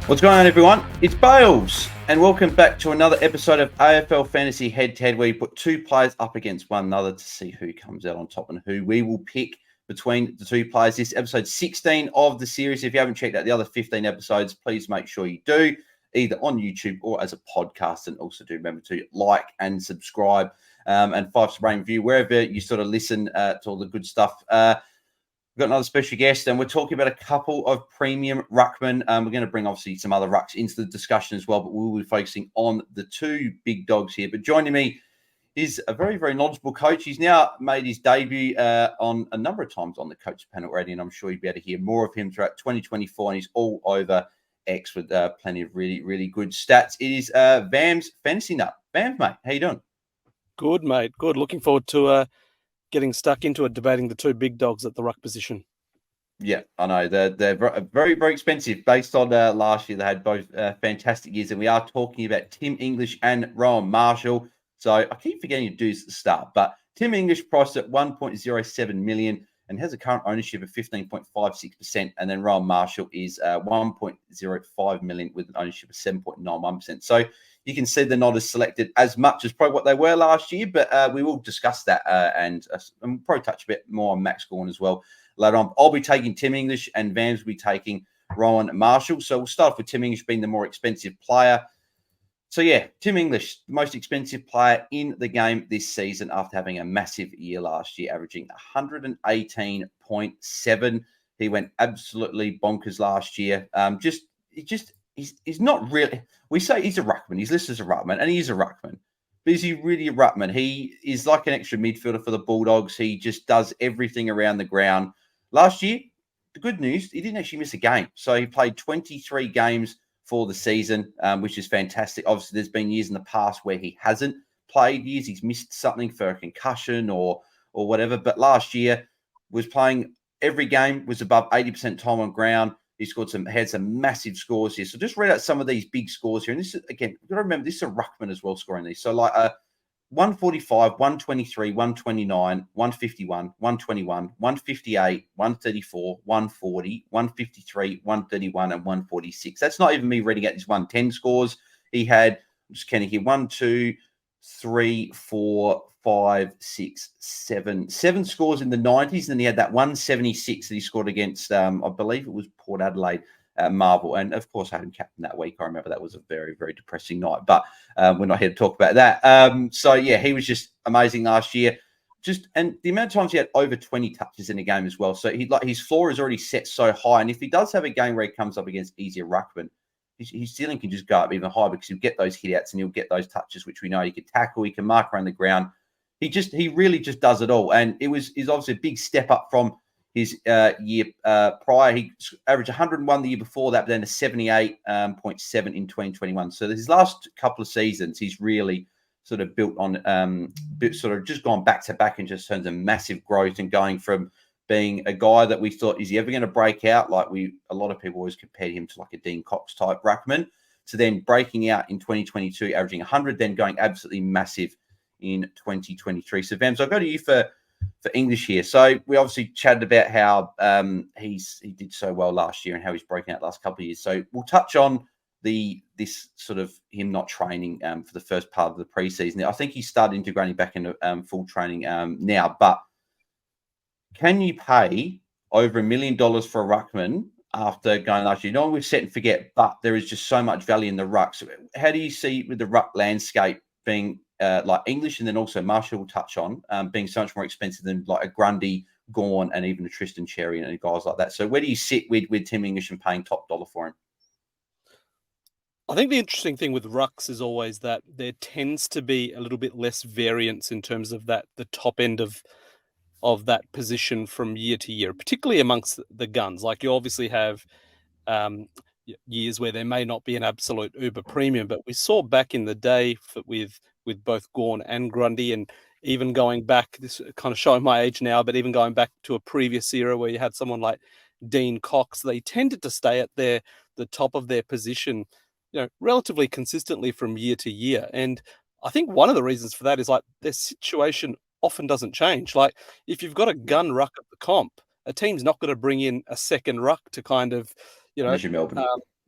What's going on, everyone? It's Bales, and welcome back to another episode of AFL Fantasy Head2Head, where you put two players up against one another to see who comes out on top and who we will pick between the two players. This is episode 16 of the series. If you haven't checked out the other 15 episodes, please make sure you do, either on YouTube or as a podcast. And also do remember to like and subscribe and 5-star rating review wherever you sort of listen to all the good stuff. We've got another special guest, and we're talking about a couple of premium ruckmen. We're going to bring, obviously, some other rucks into the discussion as well, but we will be focusing on the two big dogs here. But joining me is a very, very knowledgeable coach. He's now made his debut on a number of times on the coach panel already, and I'm sure you'll be able to hear more of him throughout 2024, and he's all over X with plenty of really, really good stats. It is Vams Fantasy Nut. Vams, mate, how you doing? Good, mate. Good. Looking forward to getting stuck into it, debating the two big dogs at the ruck position. Yeah, I know. They're very, very expensive. Based on last year, they had both fantastic years. And we are talking about Tim English and Rowan Marshall. So I keep forgetting to do this at the start. But Tim English priced at 1.07 million and has a current ownership of 15.56%. And then Rowan Marshall is 1.05 million with an ownership of 7.91%. So you can see they're not as selected as much as probably what they were last year. But we will discuss that and we'll probably touch a bit more on Max Gawn as well later on. I'll be taking Tim English and Vams will be taking Rowan Marshall. So we'll start off with Tim English being the more expensive player. So yeah, Tim English, the most expensive player in the game this season after having a massive year last year, averaging 118.7. He went absolutely bonkers last year. He's not really, we say he's a ruckman. He's listed as a ruckman, and he is a ruckman. But is he really a ruckman? He is like an extra midfielder for the Bulldogs. He just does everything around the ground. Last year, the good news, he didn't actually miss a game. So he played 23 games for the season, which is fantastic. Obviously, there's been years in the past where he hasn't played years. He's missed something for a concussion or whatever. But last year was playing every game, was above 80% time on ground. He had some massive scores here. So just read out some of these big scores here. And this is, again, you've got to remember, this is a ruckman as well scoring these. So like 145, 123, 129, 151, 121, 158, 134, 140, 153, 131, and 146. That's not even me reading out his 110 scores. He had, I'm just counting here, 1, 2, 3, 4, 5, 6, 7 scores in the 90s. And then he had that 176 that he scored against, I believe it was Port Adelaide. Marvel. And of course, I had him captain that week. I remember that was a very, very depressing night, but we're not here to talk about that. So yeah, he was just amazing last year. And the amount of times he had over 20 touches in a game as well. So his floor is already set so high. And if he does have a game where he comes up against easier ruckman, his ceiling can just go up even higher because he'll get those hit outs and he'll get those touches, which we know he can tackle, he can mark around the ground. He really just does it all. And is obviously a big step up from his year prior. He averaged 101 the year before that, but then a 78.7 in 2021. So his last couple of seasons, he's really sort of built on, sort of just gone back to back in just terms of massive growth and going from being a guy that we thought, is he ever going to break out? Like a lot of people always compared him to like a Dean Cox type ruckman, to then breaking out in 2022, averaging 100, then going absolutely massive in 2023. So Vams, I'll go to you for English here. So we obviously chatted about how he did so well last year and how he's broken out the last couple of years. So we'll touch on this sort of him not training for the first part of the preseason. I think he started integrating back into full training now. But can you pay over $1 million for a ruckman after going last year? No one would set and forget, but there is just so much value in the ruck. So how do you see with the ruck landscape being like English, and then also Marshall will touch on being so much more expensive than like a Grundy, Gawn, and even a Tristan Cherry and guys like that. So where do you sit with Tim English and paying top dollar for him? I think the interesting thing with rucks is always that there tends to be a little bit less variance in terms of the top end of that position from year to year, particularly amongst the guns. Like you obviously have years where there may not be an absolute uber premium, but we saw back in the day with both Gawn and Grundy, and even going back, this kind of showing my age now, but even going back to a previous era where you had someone like Dean Cox, they tended to stay at the top of their position, relatively consistently from year to year. And I think one of the reasons for that is like their situation often doesn't change. Like if you've got a gun ruck at the comp, a team's not going to bring in a second ruck to kind of, Unless you're Melbourne.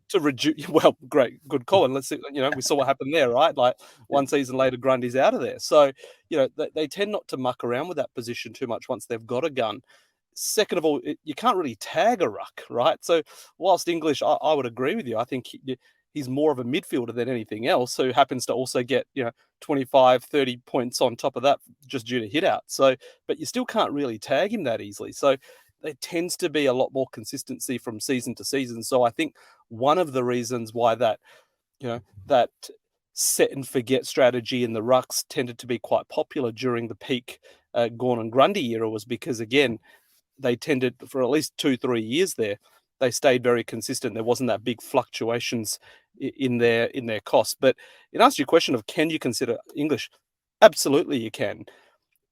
to reduce. Well, good call. And let's see, we saw what happened there, right? Like one season later, Grundy's out of there. So, they tend not to muck around with that position too much once they've got a gun. Second of all, you can't really tag a ruck, right? So whilst English, I would agree with you. I think he's more of a midfielder than anything else, who happens to also get, 25, 30 points on top of that just due to hit out. So, but you still can't really tag him that easily. So there tends to be a lot more consistency from season to season. So I think one of the reasons why that set and forget strategy in the rucks tended to be quite popular during the peak Gawn and Grundy era was because, again, they tended for at least 2-3 years there, they stayed very consistent. There wasn't that big fluctuations in their cost. But in answer to your question of can you consider English, absolutely you can.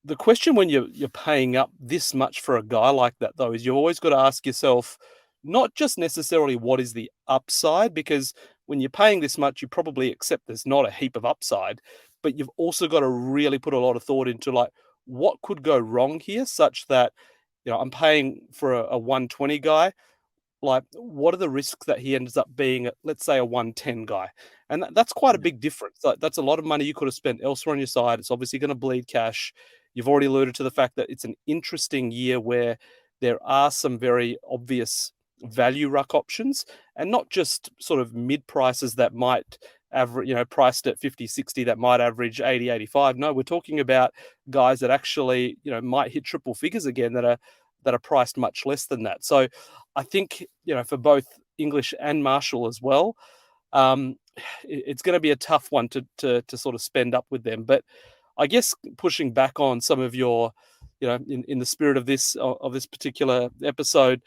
The question when you're paying up this much for a guy like that, though, is you've always got to ask yourself, not just necessarily what is the upside, because when you're paying this much, you probably accept there's not a heap of upside, but you've also got to really put a lot of thought into like what could go wrong here, such that I'm paying for a 120 guy. Like, what are the risks that he ends up being, let's say, a 110 guy? And that's quite a big difference. Like, that's a lot of money you could have spent elsewhere on your side. It's obviously going to bleed cash. You've already alluded to the fact that it's an interesting year where there are some very obvious value ruck options and not just sort of mid prices that might average, priced at 50, 60 that might average 80, 85. No, we're talking about guys that actually, might hit triple figures again that are priced much less than that. So I think, for both English and Marshall as well, it's going to be a tough one to sort of spend up with them. But I guess pushing back on some of your, in the spirit of this particular episode,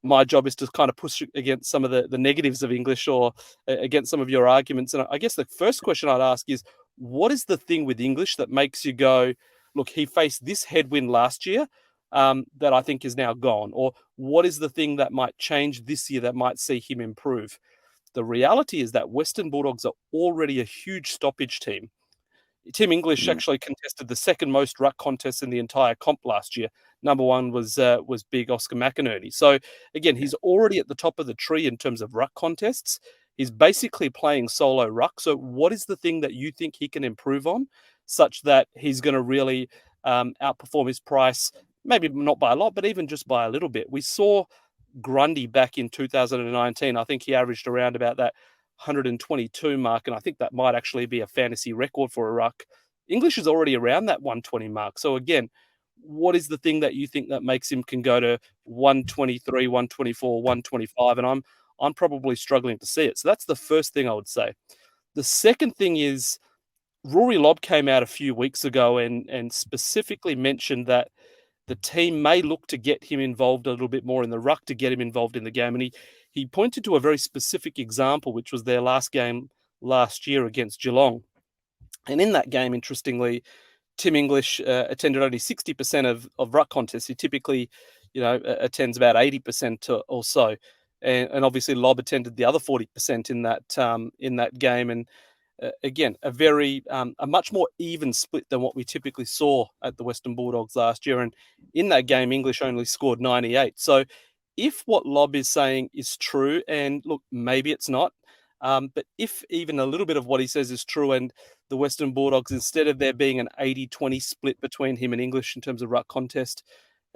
my job is to kind of push against some of the negatives of English or against some of your arguments. And I guess the first question I'd ask is, what is the thing with English that makes you go, look, he faced this headwind last year that I think is now gone? Or what is the thing that might change this year that might see him improve? The reality is that Western Bulldogs are already a huge stoppage team. Tim English actually contested the second most ruck contests in the entire comp last year. Number one was big Oscar McInerney. So again, he's already at the top of the tree in terms of ruck contests. He's basically playing solo ruck. So what is the thing that you think he can improve on such that he's going to really outperform his price? Maybe not by a lot, but even just by a little bit. We saw Grundy back in 2019. I think he averaged around about that 122 mark, and I think that might actually be a fantasy record for a ruck. English is already around that 120 mark. So again, what is the thing that you think that makes him can go to 123, 124, 125? And I'm probably struggling to see it. So that's the first thing I would say. The second thing is Rory Lobb came out a few weeks ago and specifically mentioned that the team may look to get him involved a little bit more in the ruck to get him involved in the game. And he pointed to a very specific example, which was their last game last year against Geelong. And in that game, interestingly, Tim English attended only 60% of ruck contests. He typically, attends about 80% or so. And obviously Lobb attended the other 40% in that game. And again, a much more even split than what we typically saw at the Western Bulldogs last year. And in that game, English only scored 98. So if what Lobb is saying is true, and look, maybe it's not, but if even a little bit of what he says is true, and the Western Bulldogs, instead of there being an 80-20 split between him and English in terms of ruck contest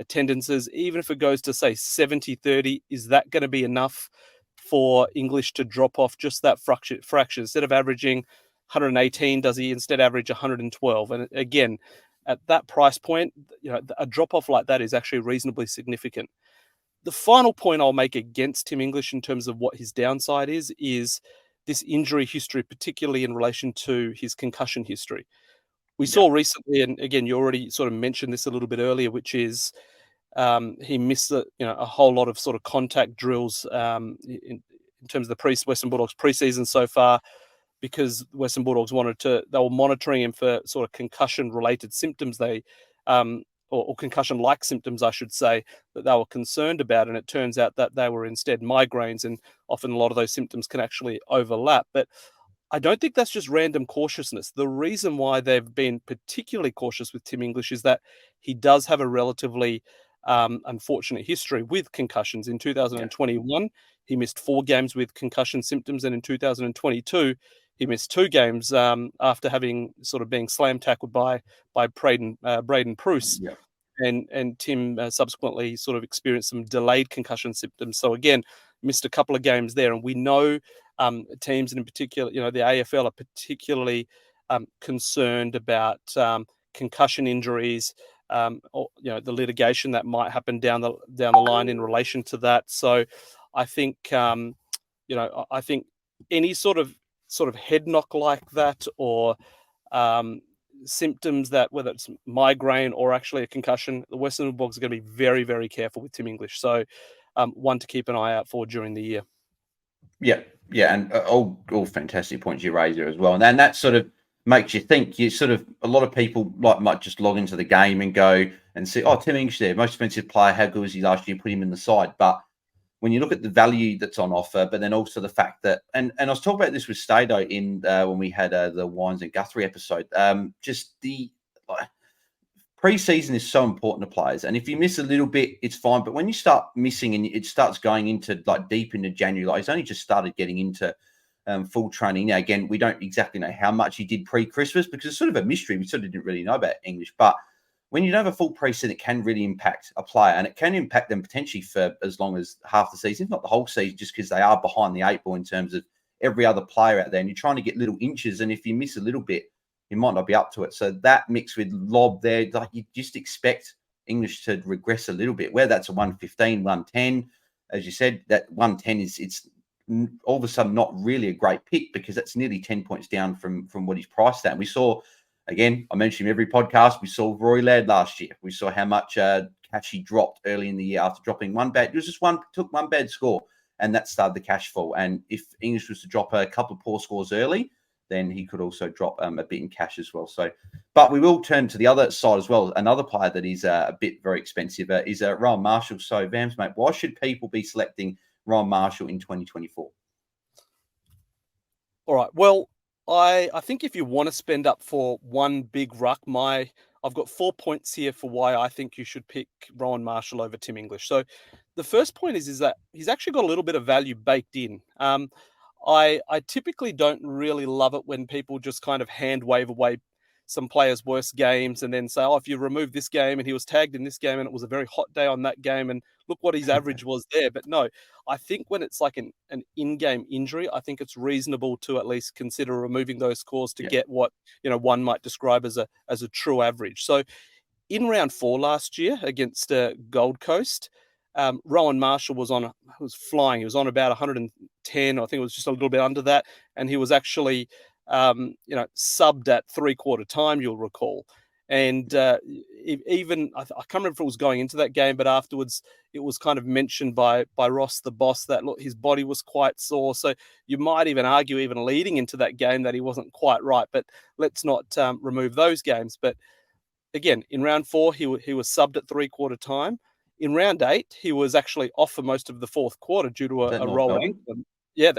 attendances, even if it goes to, say, 70-30, is that going to be enough for English to drop off just that fraction? Instead of averaging 118, does he instead average 112? And again, at that price point, a drop off like that is actually reasonably significant. The final point I'll make against Tim English in terms of what his downside is this injury history, particularly in relation to his concussion history. We saw recently, and again, you already sort of mentioned this a little bit earlier, which is he missed a whole lot of sort of contact drills in terms of the Western Bulldogs preseason so far, because Western Bulldogs they were monitoring him for sort of concussion-related symptoms. Or concussion-like symptoms, I should say, that they were concerned about. And it turns out that they were instead migraines, and often a lot of those symptoms can actually overlap. But I don't think that's just random cautiousness. The reason why they've been particularly cautious with Tim English is that he does have a relatively unfortunate history with concussions. In 2021, he missed 4 games with concussion symptoms, and in 2022 he missed 2 games after having sort of being slam tackled by Braden Pruce. Yeah. And Tim subsequently sort of experienced some delayed concussion symptoms. So again, missed a couple of games there. And we know teams, and in particular, the AFL are particularly concerned about concussion injuries, or the litigation that might happen down the line in relation to that. So I think I think any sort of head knock like that, or symptoms that, whether it's migraine or actually a concussion, the Western Bulldogs are going to be very, very careful with Tim English. So one to keep an eye out for during the year. Yeah, yeah, and all fantastic points you raise there as well, and then that sort of makes you think. You sort of, a lot of people might just log into the game and go and see, oh, Tim English there, most expensive player. How good was he last year? Put him in the side, but when you look at the value that's on offer, but then also the fact that, and I was talking about this with Stato in when we had the Wines and Guthrie episode. Just the pre-season is so important to players, and if you miss a little bit, it's fine. But when you start missing and it starts going into deep into January, he's only just started getting into full training now. Again, we don't exactly know how much he did pre-Christmas because it's sort of a mystery. We sort of didn't really know about English, but when you don't have a full preseason, it can really impact a player, and it can impact them potentially for as long as half the season, if not the whole season, just because they are behind the 8 ball in terms of every other player out there. And you're trying to get little inches, and if you miss a little bit, you might not be up to it. So that mixed with Lob there, you just expect English to regress a little bit. Where that's a 115, 110, as you said, that 110 it's all of a sudden not really a great pick because that's nearly 10 points down from what he's priced at. And we saw, again, I mentioned him every podcast, we saw Roy Laird last year. We saw how much cash he dropped early in the year after dropping one bad. It was just took one bad score, and that started the cash fall. And if English was to drop a couple of poor scores early, then he could also drop a bit in cash as well. So, but we will turn to the other side as well. Another player that is a bit very expensive is Rowan Marshall. So, Vams, mate, why should people be selecting Rowan Marshall in 2024? All right. Well, I think if you want to spend up for one big ruck, I've got 4 points here for why I think you should pick Rowan Marshall over Tim English. So the first point is that he's actually got a little bit of value baked in. I typically don't really love it when people just kind of hand wave away some players' worst games and then say, oh, if you remove this game and he was tagged in this game and it was a very hot day on that game and look what his average was there. But no, I think when it's like an in-game injury, I think it's reasonable to at least consider removing those scores to get what one might describe as a true average. So in round 4 last year against Gold Coast, Rowan Marshall was flying. He was on about 110. I think it was just a little bit under that, and he was actually subbed at 3/4 time, you'll recall. And even I can't remember if it was going into that game, but afterwards it was kind of mentioned by Ross the boss that look, his body was quite sore. So you might even argue, even leading into that game, that he wasn't quite right. But let's not remove those games. But again, in round 4, he was subbed at 3/4 time. In round 8, he was actually off for most of the fourth quarter due to a rolled ankle. Yeah,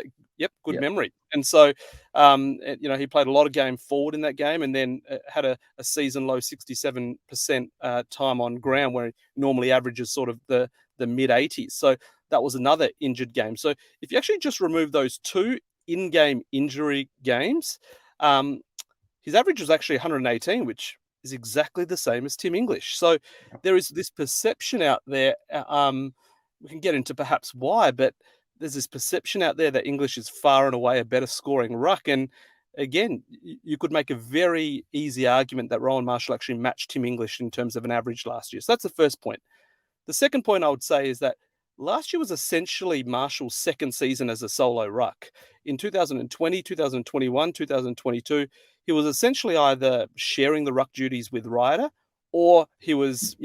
good memory. And so, he played a lot of game forward in that game, and then had a season low 67% time on ground, where he normally averages sort of the mid 80s. So that was another injured game. So if you actually just remove those 2 in-game injury games, his average was actually 118, which is exactly the same as Tim English. So there is this perception out there. We can get into perhaps why, but there's this perception out there that English is far and away a better scoring ruck. And again, you could make a very easy argument that Rowan Marshall actually matched Tim English in terms of an average last year. So that's the first point. The second point I would say is that last year was essentially Marshall's second season as a solo ruck. In 2020, 2021, 2022, he was essentially either sharing the ruck duties with Ryder, or he was,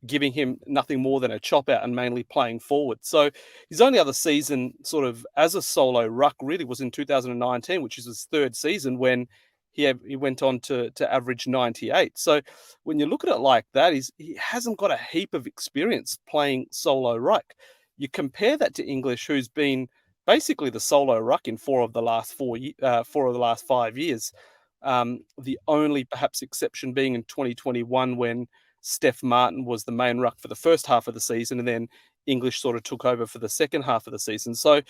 giving him nothing more than a chop out and mainly playing forward. So his only other season sort of as a solo ruck really was in 2019, which is his third season, when he went on to average 98. So when you look at it like that, he hasn't got a heap of experience playing solo ruck. You compare that to English, who's been basically the solo ruck in 4 of the last 5 years. The only perhaps exception being in 2021, when Steph Martin was the main ruck for the first half of the season, and then English sort of took over for the second half of the season. So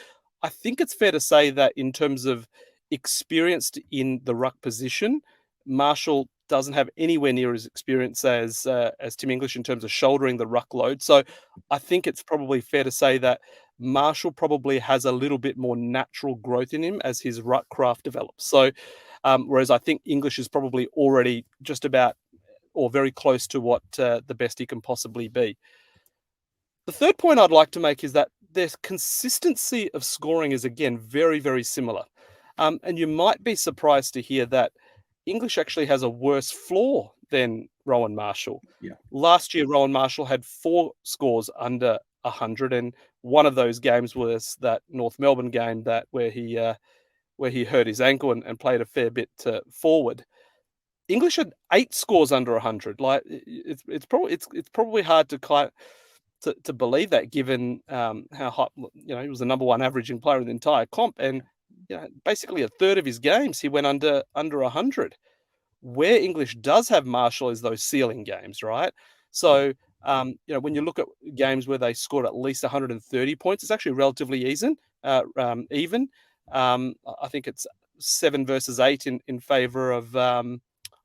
I think it's fair to say that in terms of experienced in the ruck position, Marshall doesn't have anywhere near as experience as Tim English in terms of shouldering the ruck load. So I think it's probably fair to say that Marshall probably has a little bit more natural growth in him as his ruck craft develops. So whereas I think English is probably already just about or very close to what the best he can possibly be. The third point I'd like to make is that their consistency of scoring is, again, very, very similar. And you might be surprised to hear that English actually has a worse floor than Rowan Marshall. Yeah. Last year, Rowan Marshall had 4 scores under 100, and one of those games was that North Melbourne game where he hurt his ankle and played a fair bit forward. English had 8 scores under 100. Like it's probably hard to believe that, given how hot, he was the number one averaging player in the entire comp, and basically a third of his games he went under 100. Where English does have Marshall is those ceiling games, right? So when you look at games where they scored at least 130 points, it's actually relatively even. I think it's 7 versus 8 in favor of. I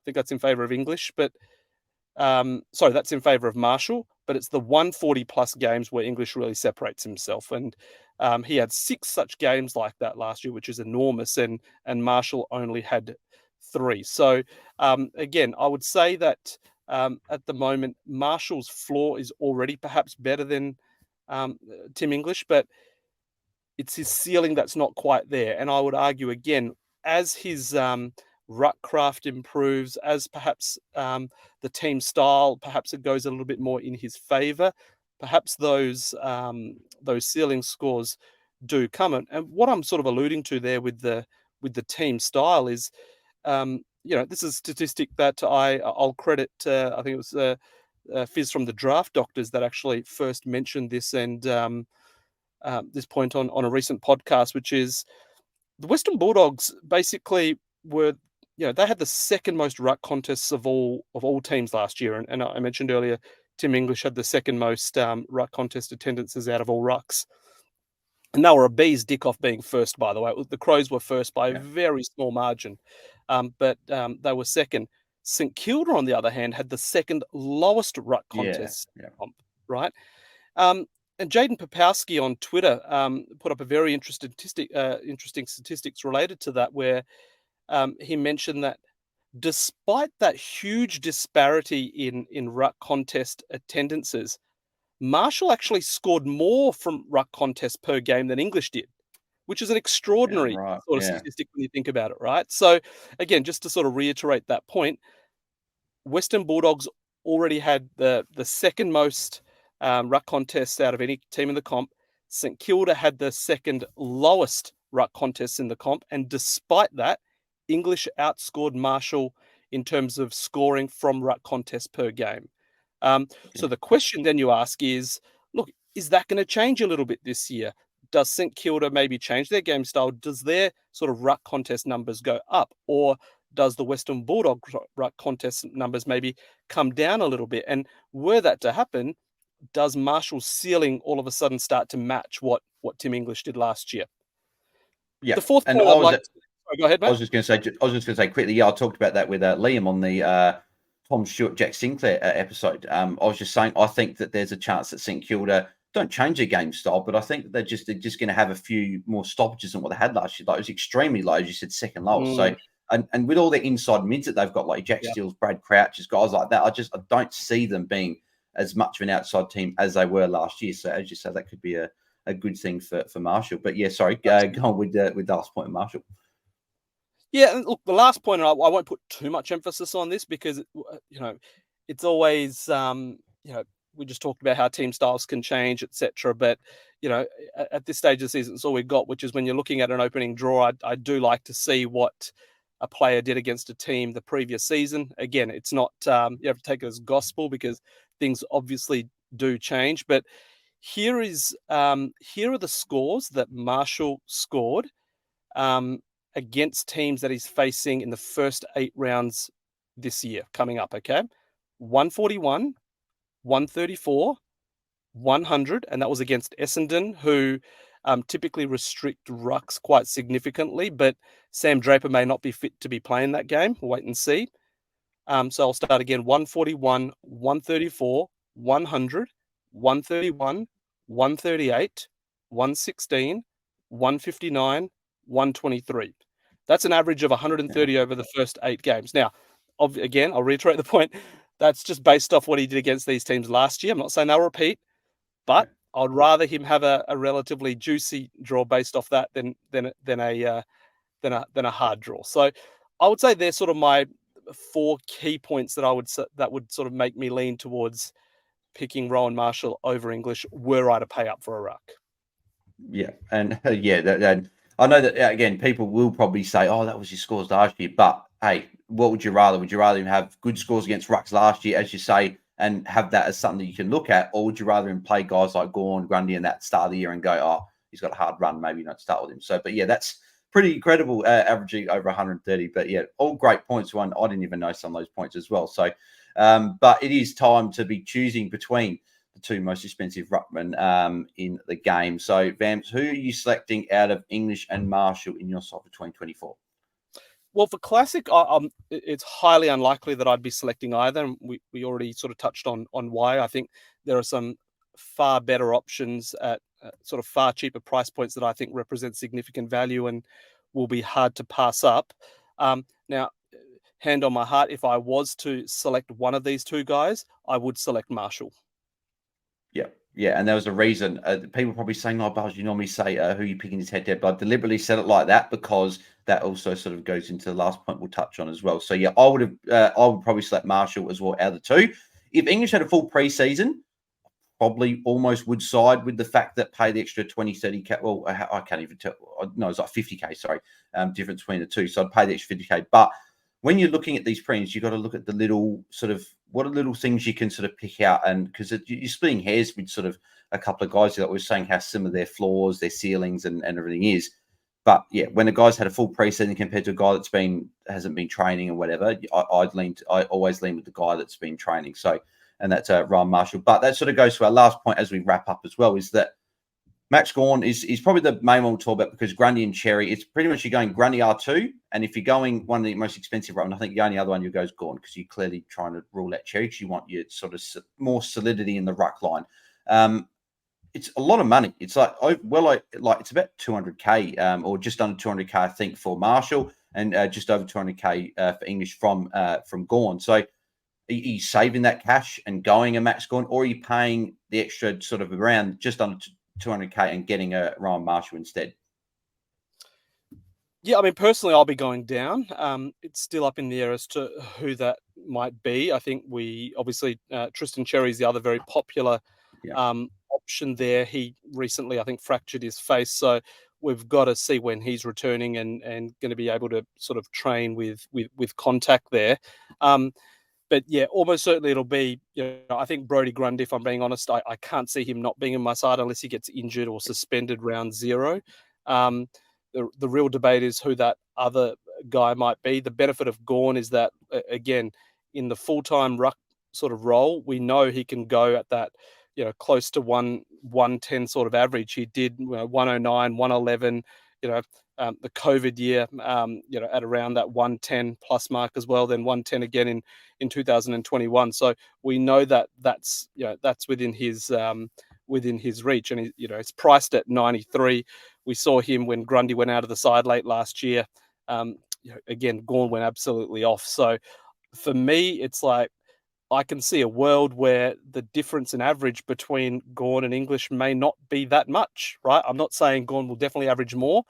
think that's in favor of English, but that's in favor of Marshall. But it's the 140 plus games where English really separates himself, and he had 6 such games like that last year, which is enormous, and Marshall only had 3. So again, I would say that at the moment Marshall's floor is already perhaps better than Tim English, but it's his ceiling that's not quite there. And I would argue again, as his ruck craft improves, as perhaps the team style, perhaps it goes a little bit more in his favor, perhaps those ceiling scores do come. And what I'm sort of alluding to there with the team style is, this is a statistic that I'll credit. I think it was Fizz from the Draft Doctors that actually first mentioned this, and this point on a recent podcast, which is the Western Bulldogs basically were, they had the second most ruck contests of all teams last year, and I mentioned earlier Tim English had the second most ruck contest attendances out of all rucks. And they were a bee's dick off being first, by the way. The Crows were first by a very small margin, but they were second. St Kilda, on the other hand, had the second lowest ruck contest comp, right? And Jaden Popowski on Twitter put up a very interesting statistics related to that, where he mentioned that despite that huge disparity in ruck contest attendances, Marshall actually scored more from ruck contests per game than English did, which is an extraordinary sort of statistic when you think about it, right? So again, just to sort of reiterate that point, Western Bulldogs already had the second most ruck contests out of any team in the comp. St Kilda had the second lowest ruck contests in the comp, and despite that, English outscored Marshall in terms of scoring from ruck contests per game. So the question then you ask is, look, is that going to change a little bit this year? Does St Kilda maybe change their game style? Does their sort of ruck contest numbers go up? Or does the Western Bulldog ruck contest numbers maybe come down a little bit? And were that to happen, does Marshall's ceiling all of a sudden start to match what Tim English did last year? Yeah. The fourth point I'd like to... Go ahead, mate. I was just going to say quickly. Yeah, I talked about that with Liam on the Tom Stewart, Jack Sinclair episode. I was just saying, I think that there's a chance that St Kilda don't change their game style, but I think they're just going to have a few more stoppages than what they had last year. Like, it was extremely low, as you said, second lowest. So, and with all the inside mids that they've got, like Jack Steels, Brad Crouches, guys like that, I don't see them being as much of an outside team as they were last year. So, as you said, that could be a good thing for Marshall. But yeah, sorry, go on with the last point of Marshall. Yeah, and look, the last point, I won't put too much emphasis on this because, it's always, we just talked about how team styles can change, etc. But, at this stage of the season, it's all we've got, which is when you're looking at an opening draw, I do like to see what a player did against a team the previous season. Again, it's not, you have to take it as gospel because things obviously do change. But here are the scores that Marshall scored against teams that he's facing in the first 8 rounds this year coming up, okay? 141, 134, 100, and that was against Essendon, who typically restrict rucks quite significantly, but Sam Draper may not be fit to be playing that game. We'll wait and see. So I'll start again: 141, 134, 100, 131, 138, 116, 159, 123. That's an average of 130 over the first 8 games. Now, again, I'll reiterate the point. That's just based off what he did against these teams last year. I'm not saying they'll repeat, but I'd rather him have a relatively juicy draw based off that than a hard draw. So I would say they're sort of my 4 key points that would sort of make me lean towards picking Rowan Marshall over English were I to pay up for a ruck. Yeah, and I know that again, people will probably say, "Oh, that was your scores last year," but hey, what would you rather? Would you rather him have good scores against rucks last year, as you say, and have that as something that you can look at, or would you rather him play guys like Gorn, Grundy, and that start of the year and go, "Oh, he's got a hard run, maybe not start with him." So, but yeah, that's pretty incredible, averaging over 130. But yeah, all great points. One, I didn't even know some of those points as well. So, but it is time to be choosing between the 2 most expensive ruckmen in the game. So, Vams, who are you selecting out of English and Marshall in your side for 2024? Well, for Classic, it's highly unlikely that I'd be selecting either. And we already sort of touched on why. I think there are some far better options at sort of far cheaper price points that I think represent significant value and will be hard to pass up. Now, hand on my heart, if I was to select one of these 2 guys, I would select Marshall. Yeah, yeah, and there was a reason. People probably saying, "Oh, Buzz, you normally say who you picking his head-to-head," but I deliberately said it like that because that also sort of goes into the last point we'll touch on as well. So yeah, I would probably select Marshall as well out of the 2. If English had a full preseason, probably almost would side with the fact that pay the extra 20, 30K. Well, I can't even tell. No, it's like 50K, sorry, difference between the 2. So I'd pay the extra 50K. But when you're looking at these premiums, you've got to look at the little sort of what are little things you can sort of pick out. And because you're splitting hairs with sort of a couple of guys that were saying how similar their floors, their ceilings, and everything is. But yeah, when a guy's had a full preseason compared to a guy hasn't been training or whatever, I always lean with the guy that's been training. So, and that's Ryan Marshall. But that sort of goes to our last point as we wrap up as well, is that Max Gawn is probably the main one we'll talk about because Grundy and Cherry, it's pretty much you're going Grundy R2. And if you're going one of the most expensive runs, I think the only other one you go is Gawn because you're clearly trying to rule out Cherry because you want your sort of more solidity in the ruck line. It's a lot of money. It's like it's about 200K or just under 200K, I think, for Marshall and just over 200K for English from Gawn. So are you saving that cash and going a Max Gawn, or are you paying the extra sort of around just under 200K and getting a Ryan Marshall instead? Yeah, I mean, personally, I'll be going down. It's still up in the air as to who that might be. I think we obviously Tristan Cherry is the other very popular option there. He recently, I think, fractured his face, so we've got to see when he's returning and going to be able to sort of train with contact there. But yeah, almost certainly it'll be, I think Brodie Grundy, if I'm being honest, I can't see him not being in my side unless he gets injured or suspended round 0. The real debate is who that other guy might be. The benefit of Gawn is that, again, in the full-time ruck sort of role, we know he can go at that, close to 110 sort of average. He did 109, 111, the COVID year, at around that 110 plus mark as well, then 110 again in 2021. So we know that that's within his reach, and it's priced at 93. We saw him when Grundy went out of the side late last year. Again, Gawn went absolutely off. So for me, it's like I can see a world where the difference in average between Gawn and English may not be that much, right? I'm not saying Gawn will definitely average more.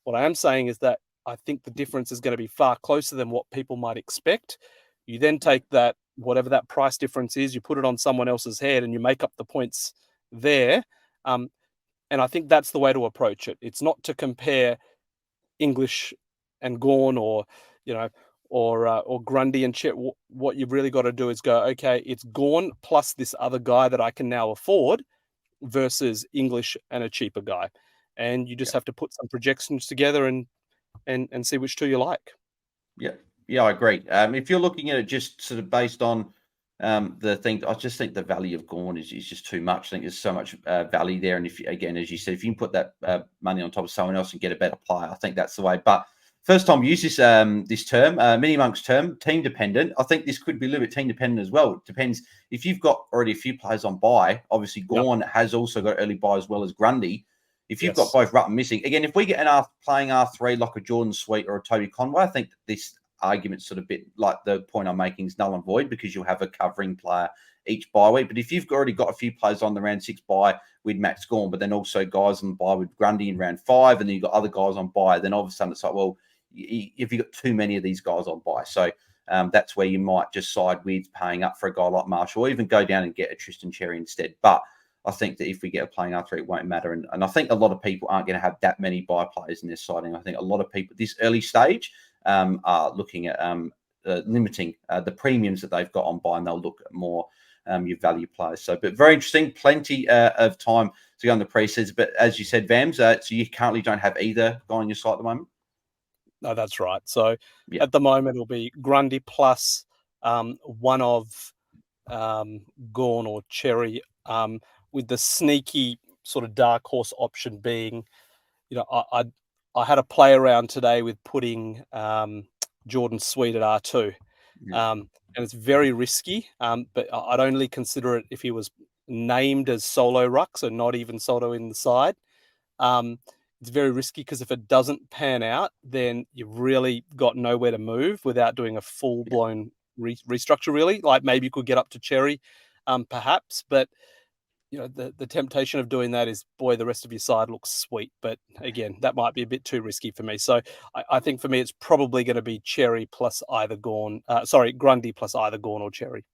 What I am saying is that I think the difference is going to be far closer than what people might expect. You then take that, whatever that price difference is, you put it on someone else's head and you make up the points there. And I think that's the way to approach it. It's not to compare English and Gawn or Grundy and Chet. What you've really got to do is go, okay, it's Gawn plus this other guy that I can now afford versus English and a cheaper guy. And you just have to put some projections together and see which 2 you like. Yeah, I agree. If you're looking at it just sort of based on The thing, I just think the value of Gawn is just too much. I think there's so much value there. And if again, as you said, if you can put that money on top of someone else and get a better player, I think that's the way. But first time we use this this term, mini monks term, team dependent. I think this could be a little bit team dependent as well. It depends if you've got already a few players on buy. Obviously, Gawn has also got early buy as well as Grundy. If you've got both Ruckman missing, again, if we get an playing R3 like a Jordan Sweet or a Toby Conway, I think this argument's sort of bit like the point I'm making is null and void because you'll have a covering player each bye week. But if you've already got a few players on the round 6 bye with Max Gawn, but then also guys on bye with Grundy in round 5, and then you've got other guys on bye, then all of a sudden it's like, well, if you've got too many of these guys on bye. So that's where you might just side with paying up for a guy like Marshall, or even go down and get a Tristan Cherry instead. But I think that if we get a playing R3, it won't matter. And I think a lot of people aren't going to have that many bye players in their siding. I think a lot of people, this early stage, are looking at limiting the premiums that they've got on buy, and they'll look at more your value players. So, but very interesting, plenty of time to go on the presets. But as you said, Vams, so you currently don't have either guy on your site at the moment? No, that's right. So at the moment, it'll be Grundy plus one of Gawn or Cherry, with the sneaky sort of dark horse option being, I had a play around today with putting Jordan Sweet at R2. And it's very risky, but I'd only consider it if he was named as solo ruck, so not even solo in the side. It's very risky because if it doesn't pan out, then you've really got nowhere to move without doing a full-blown restructure, really. Like maybe you could get up to Cherry, perhaps, but the temptation of doing that is, boy, the rest of your side looks sweet. But again, that might be a bit too risky for me. So I think for me, it's probably going to be Cherry plus either Grundy plus either Gawn or Cherry.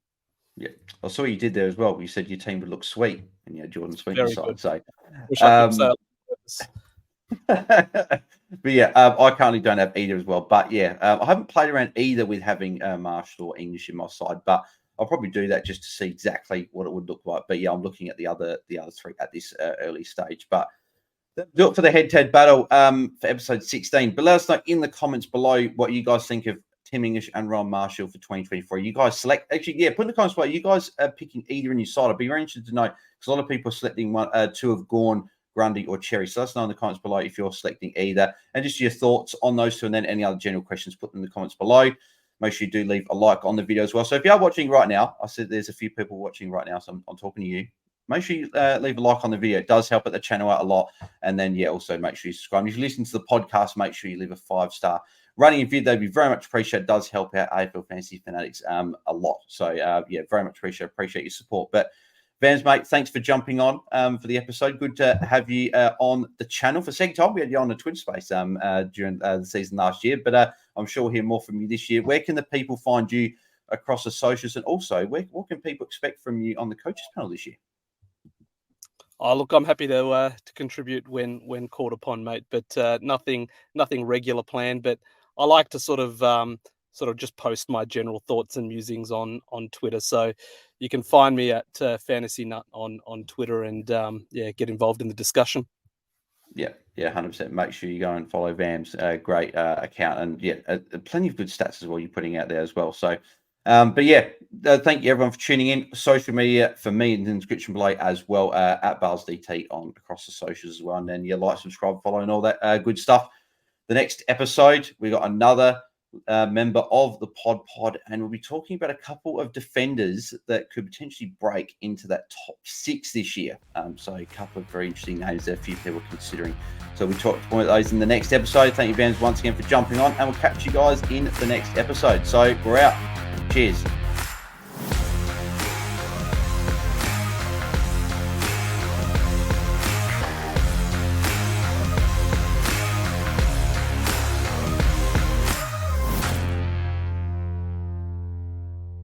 Yeah, I saw what you did there as well. You said your team would look sweet, and you had Jordan Sweet Very inside. good. So, wish I could say but yeah, I currently don't have either as well. But yeah, I haven't played around either with having Marshall or English in my side, but I'll probably do that just to see exactly what it would look like. But yeah, I'm looking at the other 3 at this early stage. But do it for the head-to-head battle for episode 16. But let us know in the comments below what you guys think of Tim English and Rowan Marshall for 2024. You guys select, actually, yeah, put in the comments below. You guys are picking either in your side. I'd be very interested to know because a lot of people are selecting 2 of Gawn, Grundy, or Cherry. So let us know in the comments below if you're selecting either, and just your thoughts on those 2, and then any other general questions, put them in the comments below. Make sure you do leave a like on the video as well. So if you are watching right now, I said there's a few people watching right now, so I'm talking to you. Make sure you leave a like on the video. It does help at the channel out a lot. And then, yeah, also make sure you subscribe. If you listen to the podcast, make sure you leave a 5-star rating and video. That'd be very much appreciated. It does help out AFL Fantasy Fanatics a lot. So, yeah, very much appreciate your support. But Vams, mate, thanks for jumping on for the episode. Good to have you on the channel for a second time. We had you on the Twitch space during the season last year, but I'm sure we'll hear more from you this year. Where can the people find you across the socials, and also what can people expect from you on the coaches panel this year? Oh, look, I'm happy to contribute when called upon, mate. But nothing regular planned. But I like to sort of just post my general thoughts and musings on Twitter. So you can find me at Fantasy Nut on Twitter, and get involved in the discussion. Yeah, 100%. Make sure you go and follow Vams. Great account, and plenty of good stats as well you're putting out there as well. So, but yeah, thank you everyone for tuning in. Social media for me in the description below as well, at BalesDT on across the socials as well. And then like, subscribe, follow, and all that good stuff. The next episode, we got another member of the pod, and we'll be talking about a couple of defenders that could potentially break into that top 6 this year. So a couple of very interesting names that a few people are considering. So we talk about those in the next episode. Thank you, Vams, once again for jumping on, and we'll catch you guys in the next episode. So we're out. Cheers.